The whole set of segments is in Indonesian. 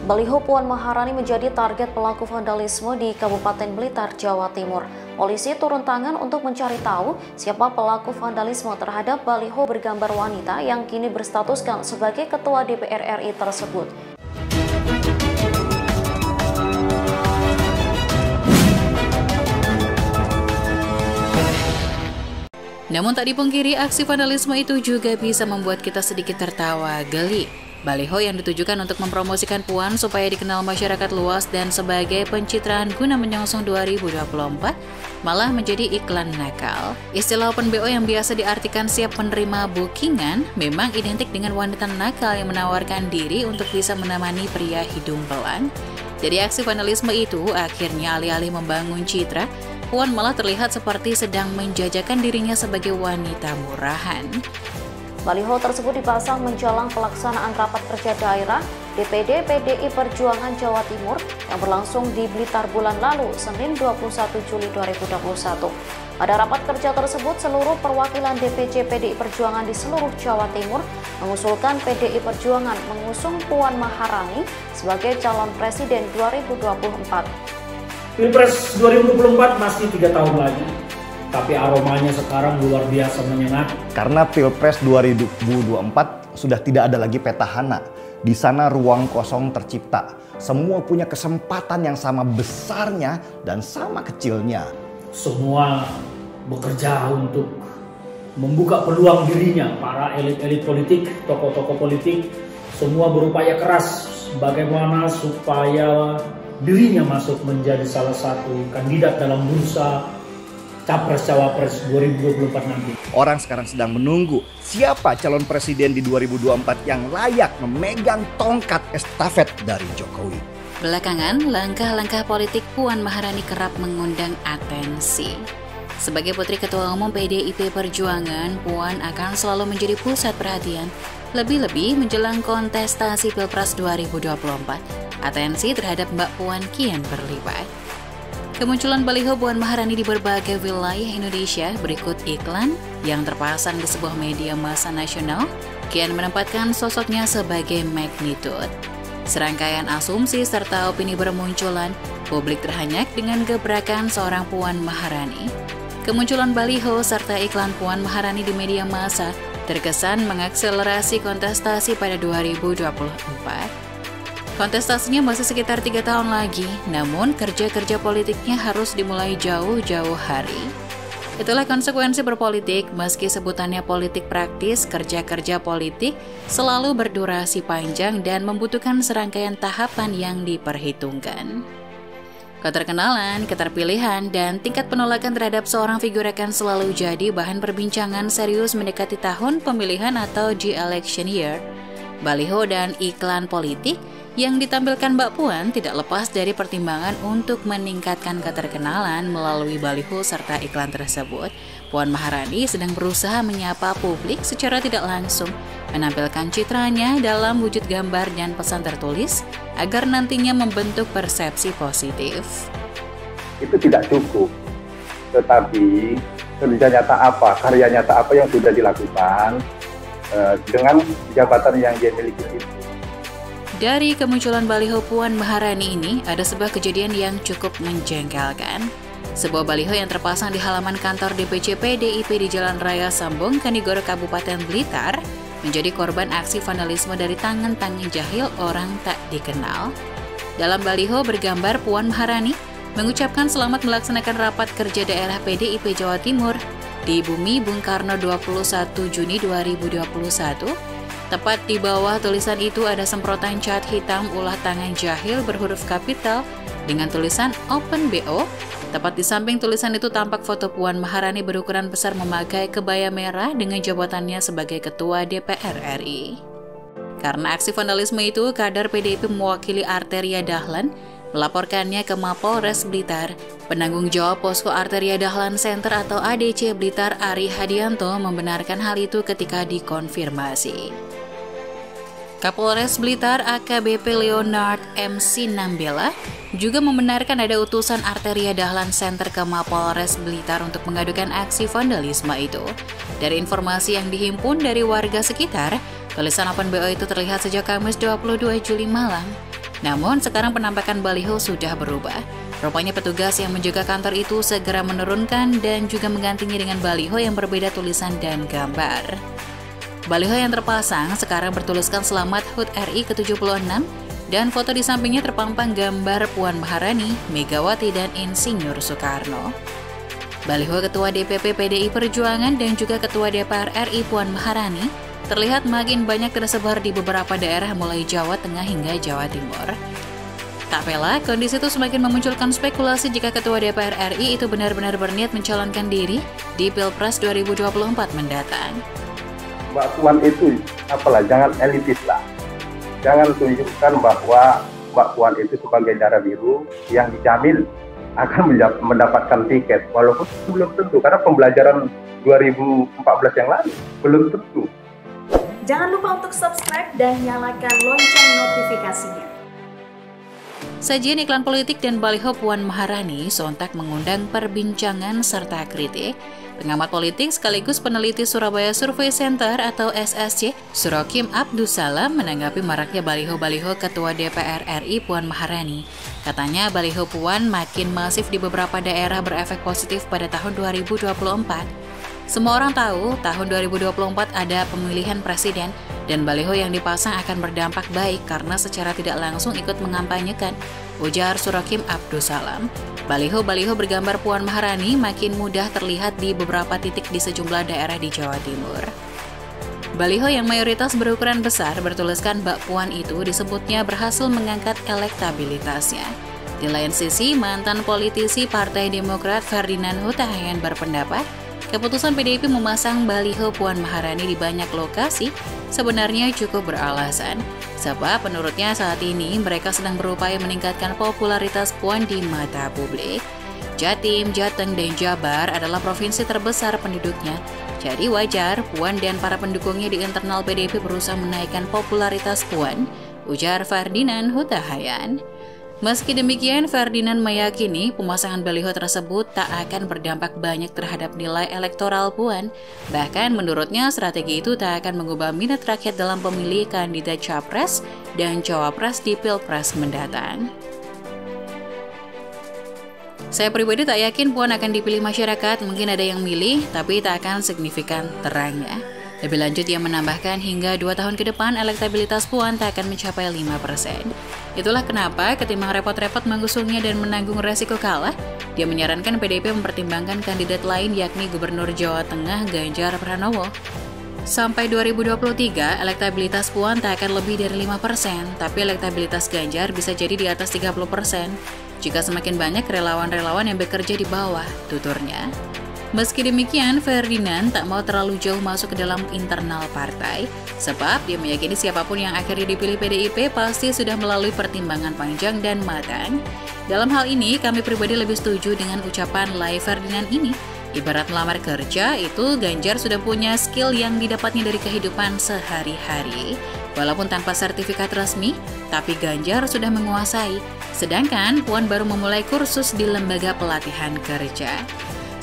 Baliho Puan Maharani menjadi target pelaku vandalisme di Kabupaten Blitar, Jawa Timur. Polisi turun tangan untuk mencari tahu siapa pelaku vandalisme terhadap baliho bergambar wanita yang kini berstatuskan sebagai Ketua DPR RI tersebut. Namun tak dipungkiri, aksi vandalisme itu juga bisa membuat kita sedikit tertawa geli. Baliho yang ditujukan untuk mempromosikan Puan supaya dikenal masyarakat luas dan sebagai pencitraan guna menyongsong 2024 malah menjadi iklan nakal. Istilah open BO yang biasa diartikan siap menerima bookingan memang identik dengan wanita nakal yang menawarkan diri untuk bisa menemani pria hidung belang. Jadi aksi vandalisme itu akhirnya alih-alih membangun citra, Puan malah terlihat seperti sedang menjajakan dirinya sebagai wanita murahan. Baliho tersebut dipasang menjelang pelaksanaan rapat kerja daerah DPD PDI Perjuangan Jawa Timur yang berlangsung di Blitar bulan lalu, Senin 21 Juli 2021. Pada rapat kerja tersebut, seluruh perwakilan DPC PDI Perjuangan di seluruh Jawa Timur mengusulkan PDI Perjuangan mengusung Puan Maharani sebagai calon presiden 2024. Pilpres 2024 masih 3 tahun lagi. Tapi aromanya sekarang luar biasa menyengat. Karena Pilpres 2024 sudah tidak ada lagi petahana. Di sana ruang kosong tercipta. Semua punya kesempatan yang sama besarnya dan sama kecilnya. Semua bekerja untuk membuka peluang dirinya. Para elit-elit politik, tokoh-tokoh politik, semua berupaya keras bagaimana supaya dirinya masuk menjadi salah satu kandidat dalam bursa Capres-Cawapres 2024 nanti. Orang sekarang sedang menunggu siapa calon presiden di 2024 yang layak memegang tongkat estafet dari Jokowi. Belakangan, langkah-langkah politik Puan Maharani kerap mengundang atensi. Sebagai putri Ketua Umum PDIP Perjuangan, Puan akan selalu menjadi pusat perhatian. Lebih-lebih menjelang kontestasi Pilpres 2024, atensi terhadap Mbak Puan kian berlipat. Kemunculan baliho Puan Maharani di berbagai wilayah Indonesia berikut iklan yang terpasang di sebuah media massa nasional kian menempatkan sosoknya sebagai magnitude. Serangkaian asumsi serta opini bermunculan, publik terhanyak dengan gebrakan seorang Puan Maharani. Kemunculan baliho serta iklan Puan Maharani di media massa terkesan mengakselerasi kontestasi pada 2024. Kontestasinya masih sekitar 3 tahun lagi, namun kerja-kerja politiknya harus dimulai jauh-jauh hari. Itulah konsekuensi berpolitik, meski sebutannya politik praktis, kerja-kerja politik selalu berdurasi panjang dan membutuhkan serangkaian tahapan yang diperhitungkan. Keterkenalan, keterpilihan, dan tingkat penolakan terhadap seorang figur akan selalu jadi bahan perbincangan serius mendekati tahun pemilihan atau the election year. Baliho dan iklan politik yang ditampilkan Mbak Puan tidak lepas dari pertimbangan untuk meningkatkan keterkenalan melalui baliho serta iklan tersebut. Puan Maharani sedang berusaha menyapa publik secara tidak langsung, menampilkan citranya dalam wujud gambar dan pesan tertulis agar nantinya membentuk persepsi positif. Itu tidak cukup, tetapi kerja nyata apa, karya nyata apa yang sudah dilakukan dengan jabatan yang dia miliki itu. Dari kemunculan baliho Puan Maharani ini, ada sebuah kejadian yang cukup menjengkelkan. Sebuah baliho yang terpasang di halaman kantor DPC PDIP di Jalan Raya Sambong, Kanigoro, Kabupaten Blitar, menjadi korban aksi vandalisme dari tangan-tangan jahil orang tak dikenal. Dalam baliho bergambar Puan Maharani mengucapkan selamat melaksanakan rapat kerja daerah PDIP Jawa Timur di Bumi Bung Karno 21 Juni 2021. Tepat di bawah tulisan itu ada semprotan cat hitam ulah tangan jahil berhuruf kapital dengan tulisan Open BO. Tepat di samping tulisan itu tampak foto Puan Maharani berukuran besar memakai kebaya merah dengan jabatannya sebagai Ketua DPR RI. Karena aksi vandalisme itu, kader PDIP mewakili Arteria Dahlan melaporkannya ke Mapolres Blitar. Penanggung jawab Posko Arteria Dahlan Center atau ADC Blitar, Ari Hadianto, membenarkan hal itu ketika dikonfirmasi. Kapolres Blitar AKBP Leonard MC Nambela juga membenarkan ada utusan Arteria Dahlan Center ke Mapolres Blitar untuk mengadukan aksi vandalisme itu. Dari informasi yang dihimpun dari warga sekitar, tulisan Open BO itu terlihat sejak Kamis 22 Juli malam. Namun sekarang penampakan baliho sudah berubah. Rupanya petugas yang menjaga kantor itu segera menurunkan dan juga menggantinya dengan baliho yang berbeda tulisan dan gambar. Baliho yang terpasang sekarang bertuliskan Selamat HUT RI ke-76 dan foto di sampingnya terpampang gambar Puan Maharani, Megawati, dan Insinyur Soekarno. Baliho Ketua DPP PDI Perjuangan dan juga Ketua DPR RI Puan Maharani terlihat makin banyak tersebar di beberapa daerah mulai Jawa Tengah hingga Jawa Timur. Tak pela, kondisi itu semakin memunculkan spekulasi jika Ketua DPR RI itu benar-benar berniat mencalonkan diri di Pilpres 2024 mendatang. Mbak Puan itu, apalah, jangan elitis lah. Jangan tunjukkan bahwa Mbak Puan itu sebagai darah biru yang dijamin akan mendapatkan tiket, walaupun belum tentu, karena pembelajaran 2014 yang lalu belum tentu. Jangan lupa untuk subscribe dan nyalakan lonceng notifikasinya. Sajian iklan politik dan baliho Puan Maharani sontak mengundang perbincangan serta kritik. Pengamat politik sekaligus peneliti Surabaya Survey Center atau SSC, Surakim Abdussalam menanggapi maraknya baliho-baliho Ketua DPR RI Puan Maharani. Katanya baliho Puan makin masif di beberapa daerah berefek positif pada tahun 2024. Semua orang tahu tahun 2024 ada pemilihan presiden dan baliho yang dipasang akan berdampak baik karena secara tidak langsung ikut mengampanyekan, ujar Surakim Abdussalam. Baliho-baliho bergambar Puan Maharani makin mudah terlihat di beberapa titik di sejumlah daerah di Jawa Timur. Baliho yang mayoritas berukuran besar bertuliskan Mbak Puan itu disebutnya berhasil mengangkat elektabilitasnya. Di lain sisi, mantan politisi Partai Demokrat Ferdinand Huta Hayan berpendapat keputusan PDIP memasang baliho Puan Maharani di banyak lokasi sebenarnya cukup beralasan. Sebab menurutnya saat ini mereka sedang berupaya meningkatkan popularitas Puan di mata publik. Jatim, Jateng, dan Jabar adalah provinsi terbesar penduduknya. Jadi wajar Puan dan para pendukungnya di internal PDIP berusaha menaikkan popularitas Puan, ujar Ferdinand Huta Hayan. Meski demikian, Ferdinand meyakini pemasangan baliho tersebut tak akan berdampak banyak terhadap nilai elektoral Puan. Bahkan menurutnya strategi itu tak akan mengubah minat rakyat dalam pemilih kandidat Capres dan Cawapres di Pilpres mendatang. Saya pribadi tak yakin Puan akan dipilih masyarakat, mungkin ada yang milih, tapi tak akan signifikan terangnya. Lebih lanjut, ia menambahkan hingga 2 tahun ke depan elektabilitas Puan tak akan mencapai 5%. Itulah kenapa ketimbang repot-repot mengusungnya dan menanggung resiko kalah, dia menyarankan PDIP mempertimbangkan kandidat lain yakni Gubernur Jawa Tengah Ganjar Pranowo. Sampai 2023, elektabilitas Puan tak akan lebih dari 5%, tapi elektabilitas Ganjar bisa jadi di atas 30% jika semakin banyak relawan-relawan yang bekerja di bawah, tuturnya. Meski demikian, Ferdinand tak mau terlalu jauh masuk ke dalam internal partai, sebab dia meyakini siapapun yang akhirnya dipilih PDIP pasti sudah melalui pertimbangan panjang dan matang. Dalam hal ini, kami pribadi lebih setuju dengan ucapan Lai Ferdinand ini. Ibarat melamar kerja, itu Ganjar sudah punya skill yang didapatnya dari kehidupan sehari-hari. Walaupun tanpa sertifikat resmi, tapi Ganjar sudah menguasai. Sedangkan Puan baru memulai kursus di lembaga pelatihan kerja.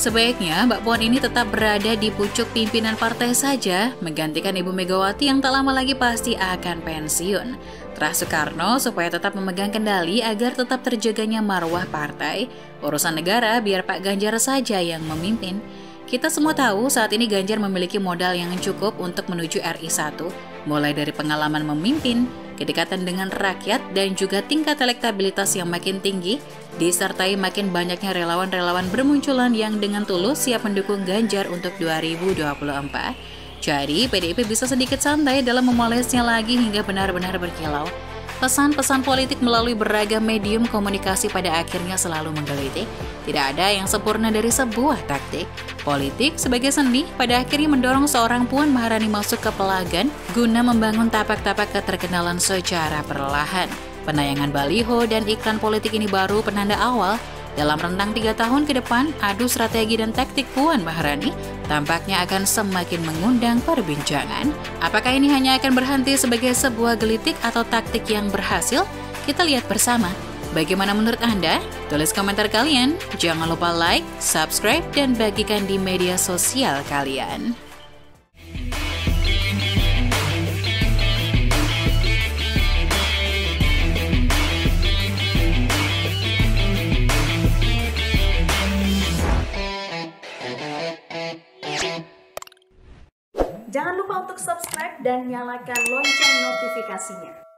Sebaiknya Mbak Puan ini tetap berada di pucuk pimpinan partai saja, menggantikan Ibu Megawati yang tak lama lagi pasti akan pensiun. Terah Soekarno supaya tetap memegang kendali agar tetap terjaganya marwah partai. Urusan negara biar Pak Ganjar saja yang memimpin. Kita semua tahu saat ini Ganjar memiliki modal yang cukup untuk menuju RI 1, mulai dari pengalaman memimpin, kedekatan dengan rakyat, dan juga tingkat elektabilitas yang makin tinggi, disertai makin banyaknya relawan-relawan bermunculan yang dengan tulus siap mendukung Ganjar untuk 2024. Jadi, PDIP bisa sedikit santai dalam memolesnya lagi hingga benar-benar berkilau. Pesan-pesan politik melalui beragam medium komunikasi pada akhirnya selalu menggelitik. Tidak ada yang sempurna dari sebuah taktik. Politik sebagai seni pada akhirnya mendorong seorang Puan Maharani masuk ke pelagan guna membangun tapak-tapak keterkenalan secara perlahan. Penayangan baliho dan iklan politik ini baru penanda awal. Dalam rentang 3 tahun ke depan, adu strategi dan taktik Puan Maharani tampaknya akan semakin mengundang perbincangan. Apakah ini hanya akan berhenti sebagai sebuah gelitik atau taktik yang berhasil? Kita lihat bersama. Bagaimana menurut Anda? Tulis komentar kalian. Jangan lupa like, subscribe, dan bagikan di media sosial kalian. Jangan lupa untuk subscribe dan nyalakan lonceng notifikasinya.